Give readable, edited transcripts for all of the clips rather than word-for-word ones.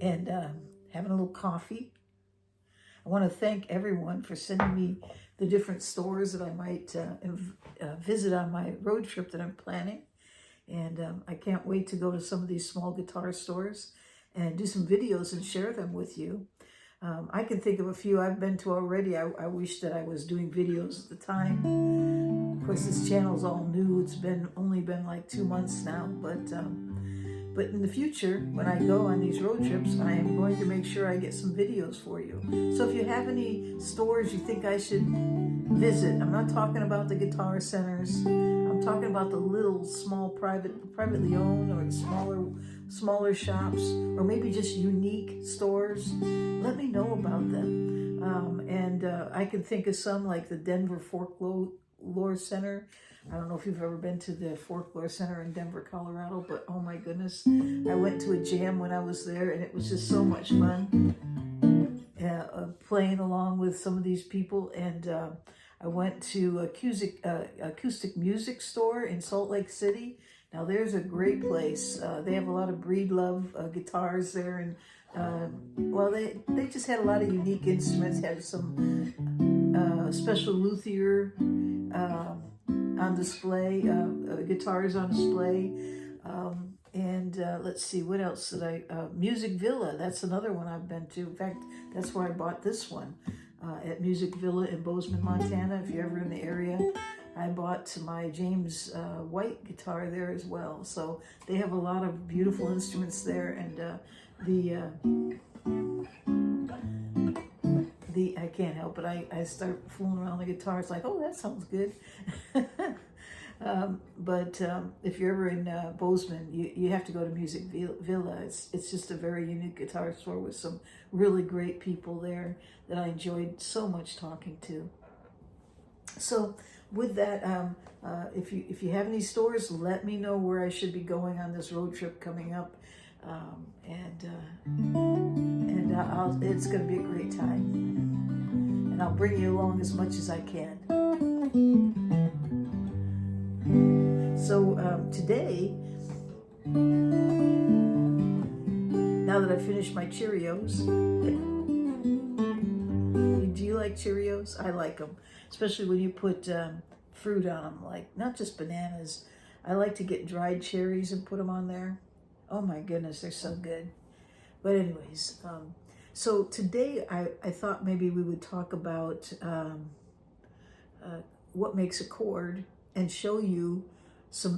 and having a little coffee. I want to thank everyone for sending me the different stores that I might visit on my road trip that I'm planning. And I can't wait to go to some of these small guitar stores and do some videos and share them with you. I can think of a few I've been to already. I wish that I was doing videos at the time. Of course, this channel's all new. It's only been like 2 months now, but in the future, when I go on these road trips, I am going to make sure I get some videos for you. So if you have any stores you think I should visit, I'm not talking about the guitar centers. I'm talking about the little small privately owned or smaller shops, or maybe just unique stores. Let me know about them. I can think of some like the Denver Folklore Center. I don't know if you've ever been to the Folklore Center in Denver, Colorado, but oh my goodness, I went to a jam when I was there, and it was just so much fun playing along with some of these people. And I went to acoustic music store in Salt Lake City. Now there's a great place. They have a lot of Breedlove guitars there, and well, they just had a lot of unique instruments. Had some special luthier on display, guitars on display, let's see, what else did Music Villa, that's another one I've been to. In fact, that's where I bought this one, at Music Villa in Bozeman, Montana. If you're ever in the area, I bought my James White guitar there as well. So they have a lot of beautiful instruments there, and I can't help it. I start fooling around the guitar. It's like, oh, that sounds good. But if you're ever in Bozeman, you have to go to Music Villa. It's just a very unique guitar store with some really great people there that I enjoyed so much talking to. So with that, if you have any stores, let me know where I should be going on this road trip coming up. It's going to be a great time, and I'll bring you along as much as I can. So today, now that I've finished my Cheerios, do you like Cheerios? I like them, especially when you put fruit on them, like not just bananas. I like to get dried cherries and put them on there. Oh my goodness, they're so good. But anyways, so today I thought maybe we would talk about what makes a chord, and show you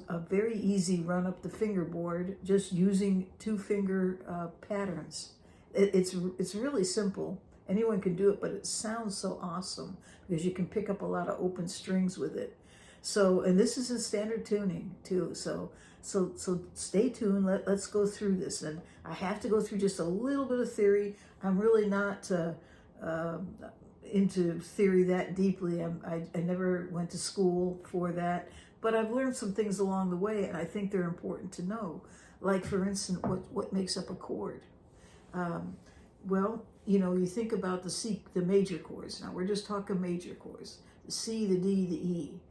a very easy run up the fingerboard just using 2-finger patterns. It's really simple. Anyone can do it, but it sounds so awesome because you can pick up a lot of open strings with it. So, and this is in standard tuning too. So stay tuned. Let's go through this, and I have to go through just a little bit of theory. I'm really not into theory that deeply. I never went to school for that, but I've learned some things along the way, and I think they're important to know. Like, for instance, what makes up a chord? Well, you think about the major chords. Now we're just talking major chords: the C, the D, the E.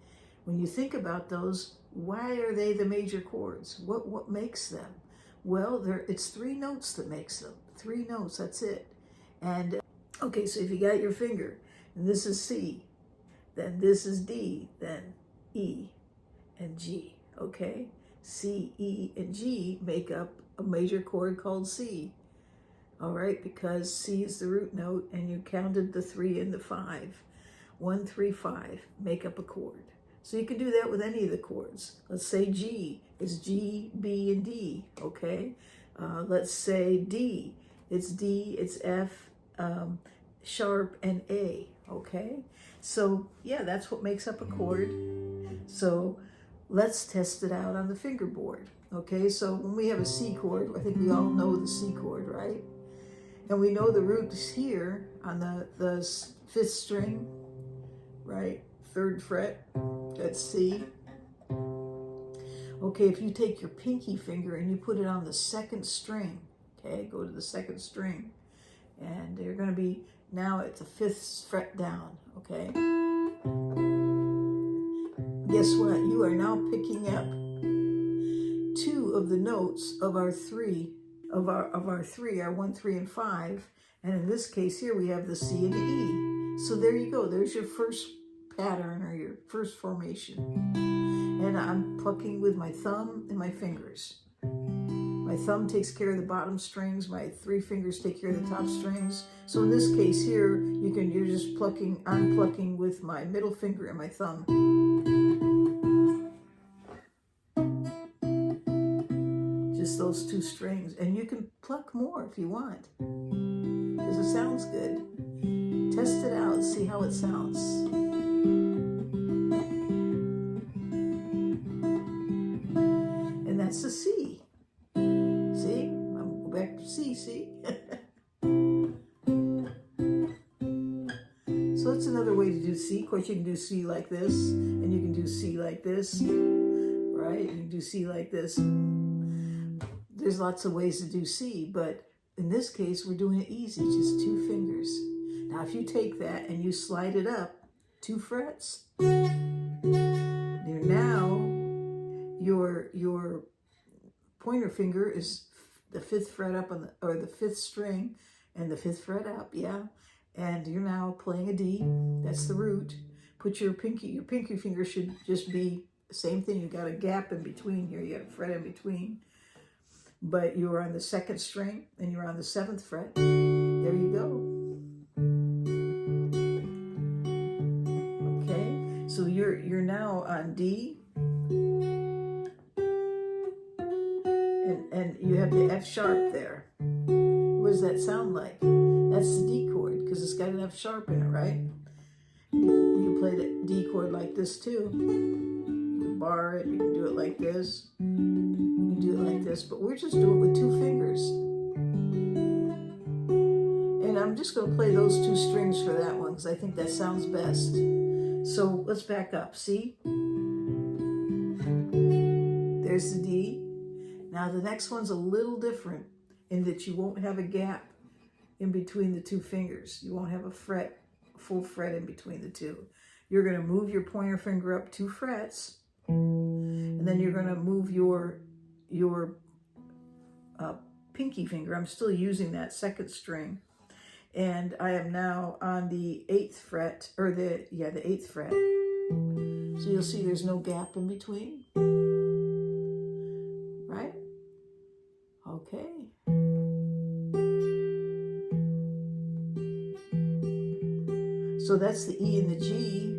When you think about those, why are they the major chords? What makes them? Well, it's 3 notes that makes them. 3 notes, that's it. And okay, so if you got your finger, and this is C, then this is D, then E and G, okay? C, E, and G make up a major chord called C, all right? Because C is the root note, and you counted the 3 and the 5. 1, 3, 5 make up a chord. So you can do that with any of the chords. Let's say G is G, B, and D, okay? Let's say D, it's F, sharp, and A, okay? So yeah, that's what makes up a chord. So let's test it out on the fingerboard, okay? So when we have a C chord, I think we all know the C chord, right? And we know the root is here on the 5th string, right? 3rd fret, that's C. Okay, if you take your pinky finger and you put it on the 2nd string, okay, go to the 2nd string, and you're going to be now at the 5th fret down, okay? Guess what? You are now picking up 2 of the notes of our 3 of our three, our 1, 3, and 5. And in this case here, we have the C and the E. So there you go. There's your first pattern or your first formation. And I'm plucking with my thumb and my fingers. My thumb takes care of the bottom strings. My 3 fingers take care of the top strings. So in this case here, you're just plucking, I'm plucking with my middle finger and my thumb. Just those 2 strings. And you can pluck more if you want, because it sounds good. Test it out, see how it sounds. And that's the C. See? I'll go back to C, see? So that's another way to do C. Of course, you can do C like this, and you can do C like this, right? You can do C like this. There's lots of ways to do C, but in this case, we're doing it easy, just 2 fingers. Now, if you take that and you slide it up 2 frets, now your pointer finger is the 5th fret up on or the 5th string, and the 5th fret up, yeah. And you're now playing a D. That's the root. Put your pinky finger should just be the same thing. You got a gap in between here. You got a fret in between. But you're on the 2nd string and you're on the 7th fret. There you go. Okay, so you're now on D, and you have the F sharp there. What does that sound like? That's the D chord, because it's got an F sharp in it, right? You can play the D chord like this too. You can bar it, you can do it like this. You can do it like this, but we're just doing it with 2 fingers. And I'm just going to play those 2 strings for that one, because I think that sounds best. So let's back up. See? There's the D. Now the next one's a little different in that you won't have a gap in between the 2 fingers. You won't have a full fret in between the 2. You're going to move your pointer finger up 2 frets, and then you're going to move your pinky finger. I'm still using that 2nd string, and I am now on the 8th fret, or the 8th fret. So you'll see there's no gap in between, right? Okay. So that's the E and the G.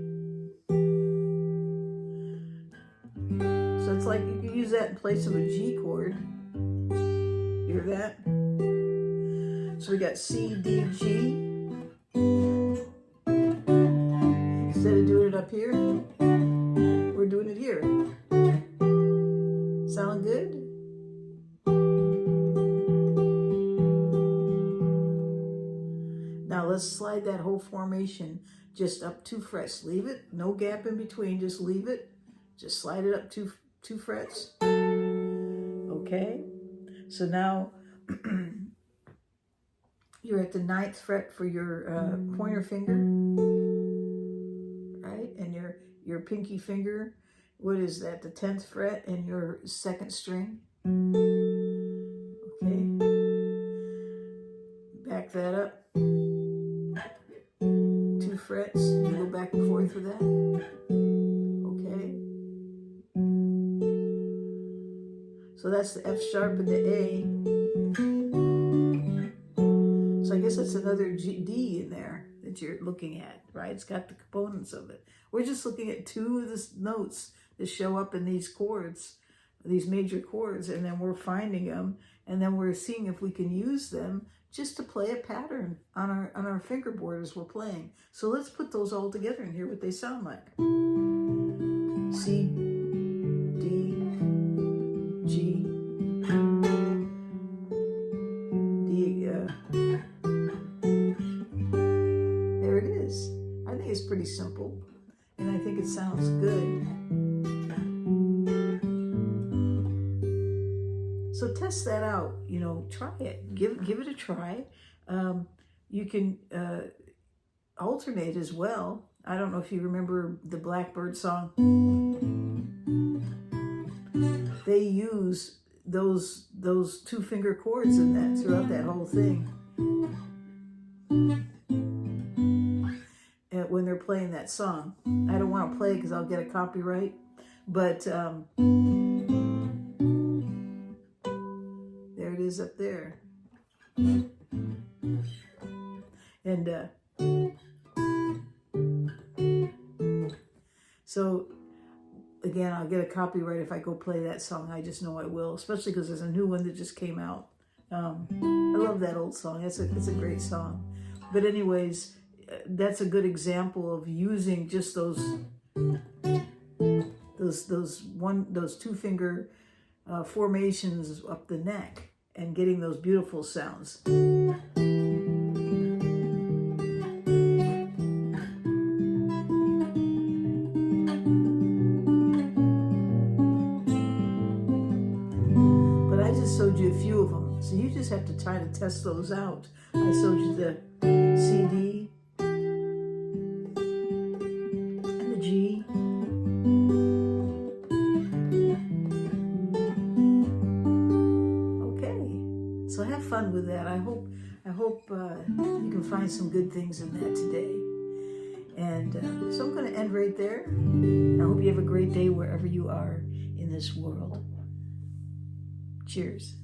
So it's like you can use that in place of a G chord. Hear that? So we got C, D, G. Instead of doing it up here, we're doing it here. Sound good? Now let's slide that whole formation just up 2 frets. Leave it, no gap in between, just leave it. Just slide it up 2 frets. Okay, so now you're at the 9th fret for your pointer finger, right? And your pinky finger, what is that? The 10th fret and your 2nd string. Okay, back that up. 2 frets, you go back and forth with that. Okay. So that's the F sharp and the A. So I guess that's another D in there that you're looking at, right? It's got the components of it. We're just looking at 2 of the notes that show up in these chords, these major chords, and then we're finding them, and then we're seeing if we can use them just to play a pattern on our fingerboard as we're playing. So let's put those all together and hear what they sound like. C, D, G, D, there it is. I think it's pretty simple, and I think it sounds good. So test that out, try it, give it a try. You can alternate as well. I don't know if you remember the Blackbird song. They use those 2-finger chords in that throughout that whole thing. And when they're playing that song, I don't want to play it because I'll get a copyright, but there it is up there. And so again, I'll get a copyright if I go play that song. I just know I will, especially because there's a new one that just came out. I love that old song. It's a great song. But anyways, that's a good example of using just those 2-finger formations up the neck and getting those beautiful sounds. But I just showed you a few of them, so you just have to try to test those out. I showed you the C, D, and the G. So have fun with that. I hope you can find some good things in that today. And so I'm going to end right there. I hope you have a great day wherever you are in this world. Cheers.